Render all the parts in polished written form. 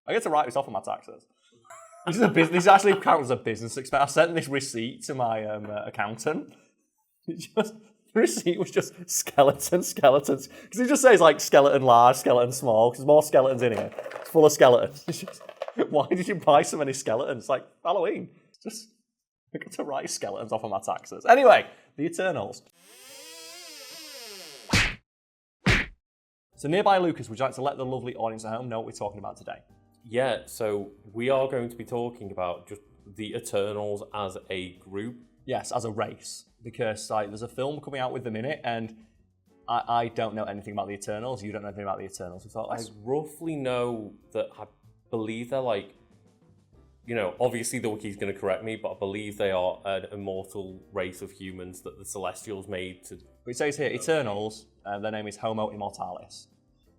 I get to write this off on my taxes. This actually counts as a business expense. I sent this receipt to my accountant. The receipt was just skeletons. Because it just says like skeleton large, skeleton small. Because there's more skeletons in here. It's full of skeletons. It's just, why did you buy so many skeletons? It's like Halloween. It's just, I get to write skeletons off on my taxes. Anyway, the Eternals. So nearby, Lucas, would you like to let the lovely audience at home know what we're talking about today? Yeah, so we are going to be talking about just the Eternals as a group. Yes, as a race. Because like, there's a film coming out with them in it, and I don't know anything about the Eternals. You don't know anything about the Eternals. We thought, I roughly know that I believe they're like, you know, obviously the Wiki's going to correct me, but I believe they are an immortal race of humans that the Celestials made to... It says here, Eternals, their name is Homo Immortalis.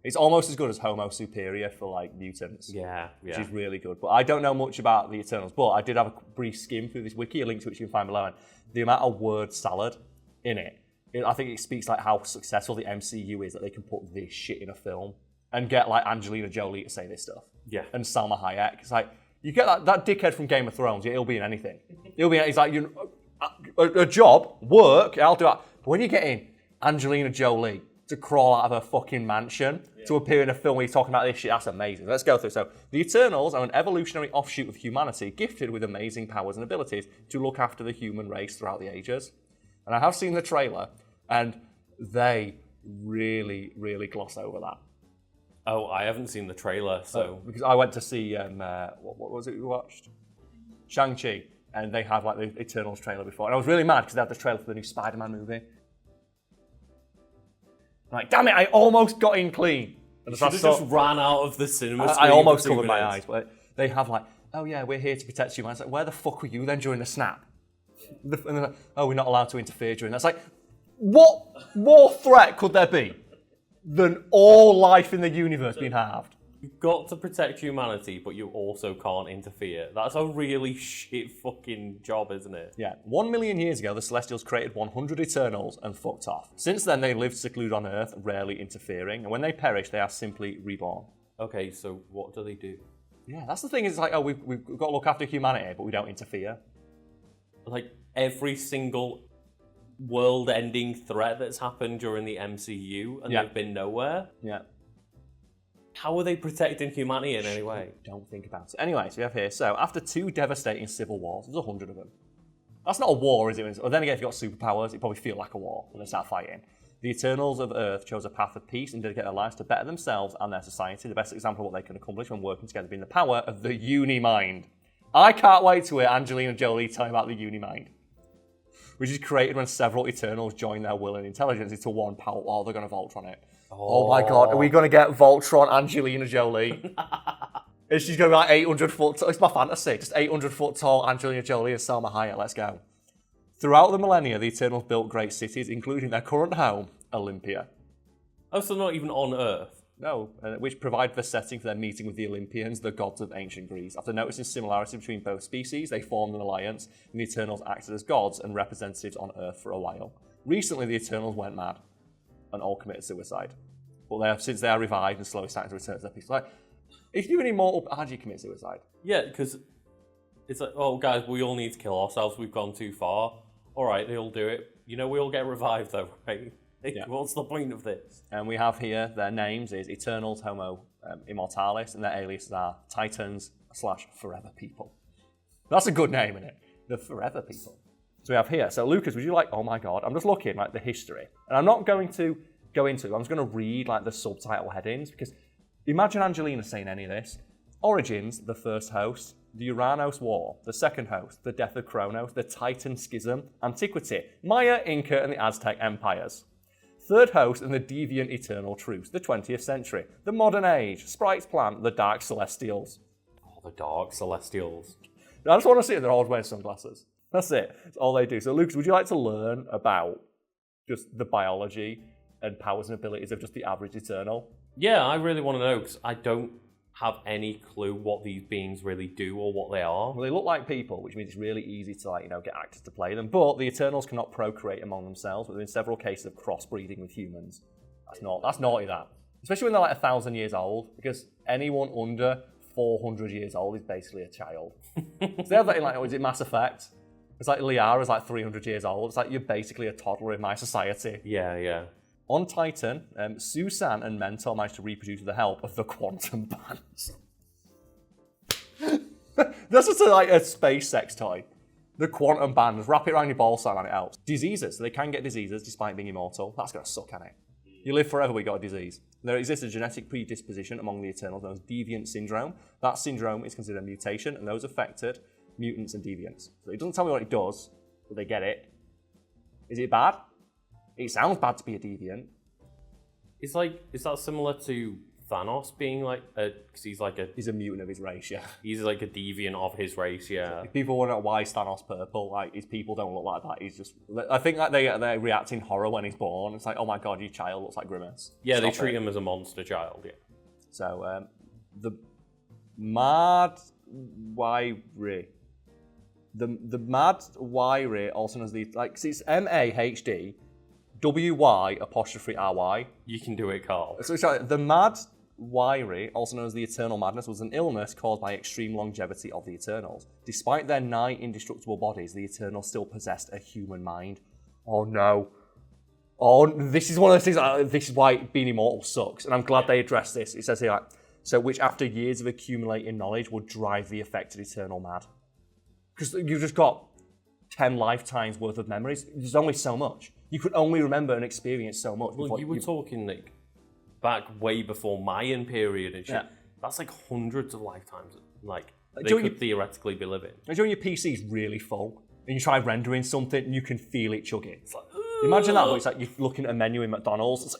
It's almost as good as Homo Superior for like mutants. Yeah. Which is really good. But I don't know much about the Eternals, but I did have a brief skim through this wiki, a link to which you can find below. And the amount of word salad in it, I think it speaks like how successful the MCU is that they can put this shit in a film and get like Angelina Jolie to say this stuff. Yeah. And Salma Hayek. It's like, you get that dickhead from Game of Thrones, he'll be in anything. He's like, a job, work, I'll do that. But when you get in Angelina Jolie to crawl out of her fucking mansion to appear in a film where he's talking about this shit, that's amazing. Let's go through. So, the Eternals are an evolutionary offshoot of humanity, gifted with amazing powers and abilities to look after the human race throughout the ages. And I have seen the trailer, and they really, really gloss over that. Oh, I haven't seen the trailer, so... because I went to see, what was it we watched? Shang-Chi, and they have like the Eternals trailer before. And I was really mad because they had the trailer for the new Spider-Man movie. Like, damn it, I almost got in clean. You should have just ran out of the cinema screen. I almost covered my eyes, but they have like, oh yeah, we're here to protect you. And I was like, where the fuck were you then during the snap? And they're like, oh, we're not allowed to interfere during that. It's like, what more threat could there be than all life in the universe being halved? You've got to protect humanity, but you also can't interfere. That's a really shit fucking job, isn't it? Yeah. 1 million years ago, the Celestials created 100 Eternals and fucked off. Since then, they lived secluded on Earth, rarely interfering, and when they perish, they are simply reborn. Okay, so what do they do? Yeah, that's the thing. It's like, oh, we've got to look after humanity, but we don't interfere. Like, every single world-ending threat that's happened during the MCU, and they've been nowhere? Yeah. How are they protecting humanity in any way? Don't think about it. Anyway, so we have here, so after 2 devastating civil wars, there's 100 of them. That's not a war, is it? Or then again, if you've got superpowers, it probably feel like a war when they start fighting. The Eternals of Earth chose a path of peace and dedicate their lives to better themselves and their society. The best example of what they can accomplish when working together being the power of the uni-mind. I can't wait to hear Angelina Jolie tell me about the uni-mind, which is created when several Eternals join their will and intelligence into one power. Oh, they're going to Voltron it. Oh my god, are we going to get Voltron Angelina Jolie? And she's going to be like 800 foot tall. It's my fantasy. Just 800 foot tall Angelina Jolie and Salma Hayek. Let's go. Throughout the millennia, the Eternals built great cities, including their current home, Olympia. Oh, so not even on Earth? No, which provided the setting for their meeting with the Olympians, the gods of ancient Greece. After noticing similarity between both species, they formed an alliance, and the Eternals acted as gods and representatives on Earth for a while. Recently, the Eternals went mad and all committed suicide. But since they are revived and slowly starting to return to their peace. Like, if you're an immortal, how do you commit suicide? Yeah, because it's like, oh, guys, we all need to kill ourselves. We've gone too far. All right, they all do it. You know, we all get revived, though, right? Yeah. What's the point of this? And we have here, their names is Eternals, Homo Immortalis, and their aliases are Titans/Forever People. That's a good name, isn't it? The Forever People. So we have here. So, Lucas, would you like, oh my god, I'm just looking like the history. And I'm not going to go into it. I'm just going to read like the subtitle headings, because imagine Angelina saying any of this. Origins, the first host. The Uranus War, the second host. The death of Kronos, the Titan Schism. Antiquity, Maya, Inca, and the Aztec empires. Third host and the Deviant Eternal Truce, the 20th century. The modern age, Sprite's Plant, the Dark Celestials. Oh, the Dark Celestials. I just want to see it. They're always wearing sunglasses. That's it. That's all they do. So, Lucas, would you like to learn about just the biology and powers and abilities of just the average Eternal? Yeah, I really want to know, because I don't have any clue what these beings really do or what they are. Well, they look like people, which means it's really easy to get actors to play them. But the Eternals cannot procreate among themselves, but there have been several cases of crossbreeding with humans. That's naughty, that. Especially when they're like 1,000 years old, because anyone under 400 years old is basically a child. So they have that in is it Mass Effect? It's like Liara's 300 years old. It's like you're basically a toddler in my society. Yeah. On Titan, Susan and Mentor managed to reproduce with the help of the quantum bands. That's just a space sex toy. The quantum bands. Wrap it around your ball sack and it helps. Diseases. So they can get diseases despite being immortal. That's going to suck, can it? You live forever, but you got a disease. There exists a genetic predisposition among the Eternals known as Deviant Syndrome. That syndrome is considered a mutation, and those affected, mutants and deviants. So it doesn't tell me what it does, but they get it. Is it bad? It sounds bad to be a deviant. Is that similar to Thanos being because He's a mutant of his race, yeah. He's like a deviant of his race, yeah. If people wonder why is Thanos purple, his people don't look like that. He's just, I think they react in horror when he's born. It's like, oh my god, your child looks like Grimace. Yeah, they treat him as a monster child, yeah. So, the Mad Wyrie. The Mad Wyrie, also known as it's MAHD, WY''RY. You can do it, Karl. So sorry, the Mad Wyrie, also known as the Eternal Madness, was an illness caused by extreme longevity of the Eternals. Despite their nigh indestructible bodies, the Eternals still possessed a human mind. Oh no. Oh, this is one of those things, this is why being immortal sucks, and I'm glad they addressed this. It says here, so which after years of accumulating knowledge would drive the affected Eternal mad. Because you've just got 10 lifetimes worth of memories. There's only so much. You could only remember and experience so much. Well, you were talking back way before Mayan period and shit. Yeah. That's hundreds of lifetimes. They could theoretically be living. Imagine when your PC's really full and you try rendering something and you can feel it chugging. It's imagine that, but it's like you're looking at a menu in McDonald's.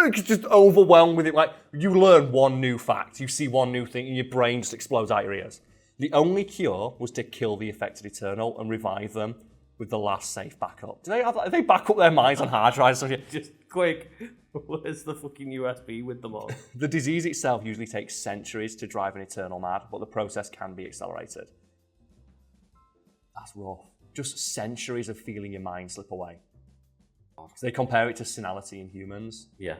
It's just overwhelmed with it. You learn one new fact, you see one new thing, and your brain just explodes out your ears. The only cure was to kill the affected Eternal and revive them with the last safe backup. Do they back up their minds on hard drives? Just quick, where's the fucking USB with them on? The disease itself usually takes centuries to drive an Eternal mad, but the process can be accelerated. That's rough. Just centuries of feeling your mind slip away. So they compare it to senility in humans. Yeah.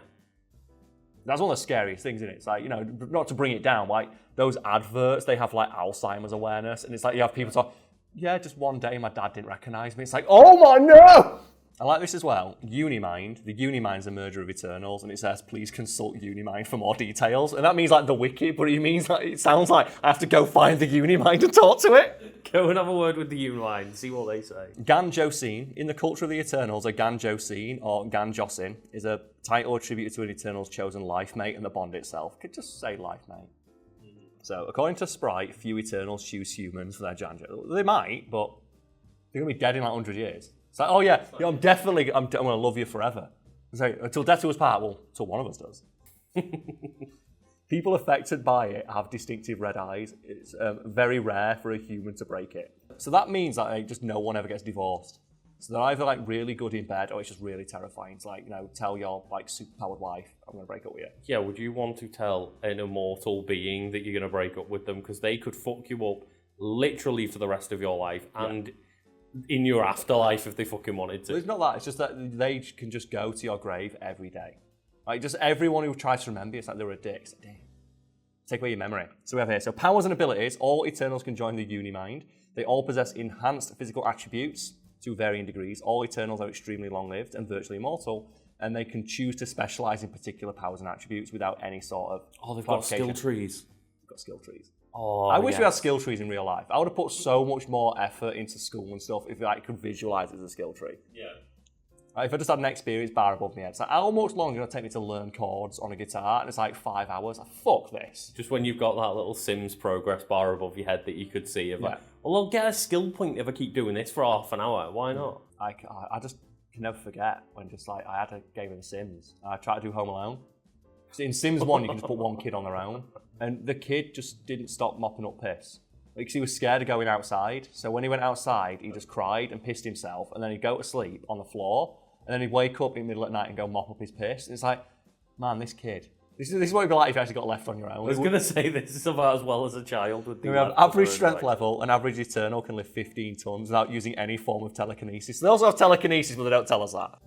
That's one of the scariest things, isn't it? It's not to bring it down, those adverts, they have Alzheimer's awareness, and it's you have people talk, yeah, just one day my dad didn't recognise me. It's oh my no! I like this as well. Uni-mind. The uni-mind's a merger of Eternals, and it says, please consult uni-mind for more details. And that means the Wiki, but it means it sounds like I have to go find the uni-mind and talk to it. Go and have a word with the uni-mind, see what they say. Gan-Joseon. In the culture of the Eternals, a Gan-Joseon, or Gan-Joseon, is a title attributed to an Eternal's chosen life mate, and the bond itself could just say life mate. So, according to Sprite, few Eternals choose humans for their Janjo. They might, but they're going to be dead in 100 years. It's I'm going to love you forever. Until death do us part, until one of us does. People affected by it have distinctive red eyes. It's very rare for a human to break it. So that means that just no one ever gets divorced. So they're either really good in bed or it's just really terrifying. It's tell your superpowered wife, I'm going to break up with you. Yeah, would you want to tell an immortal being that you're going to break up with them? Because they could fuck you up literally for the rest of your life and in your afterlife if they fucking wanted to. Well, it's not that, it's just that they can just go to your grave every day. Just everyone who tries to remember you, it's they're a dick. Damn. Take away your memory. So we have here, powers and abilities, all Eternals can join the uni-mind. They all possess enhanced physical attributes to varying degrees. All Eternals are extremely long-lived and virtually immortal, and they can choose to specialise in particular powers and attributes without any sort of they've got skill trees. They've got skill trees. Oh, I wish we had skill trees in real life. I would have put so much more effort into school and stuff if I could visualise it as a skill tree. Yeah. If I just had an experience bar above my head, it's how much longer is it going to take me to learn chords on a guitar? And it's 5 hours. Fuck this. Just when you've got that little Sims progress bar above your head that you could see of I'll get a skill point if I keep doing this for half an hour. Why not? I just can never forget when I had a game of The Sims. I tried to do Home Alone. So in Sims 1, you can just put one kid on their own. And the kid just didn't stop mopping up piss. Because he was scared of going outside. So when he went outside, he just cried and pissed himself. And then he'd go to sleep on the floor. And then he'd wake up in the middle of the night and go mop up his piss. And it's man, this kid. This is what it'd be like if you actually got left on your own. I was going to say this is about as well as a child would do. We have average strength level, an average Eternal can lift 15 tons without using any form of telekinesis. They also have telekinesis, but they don't tell us that.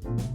time.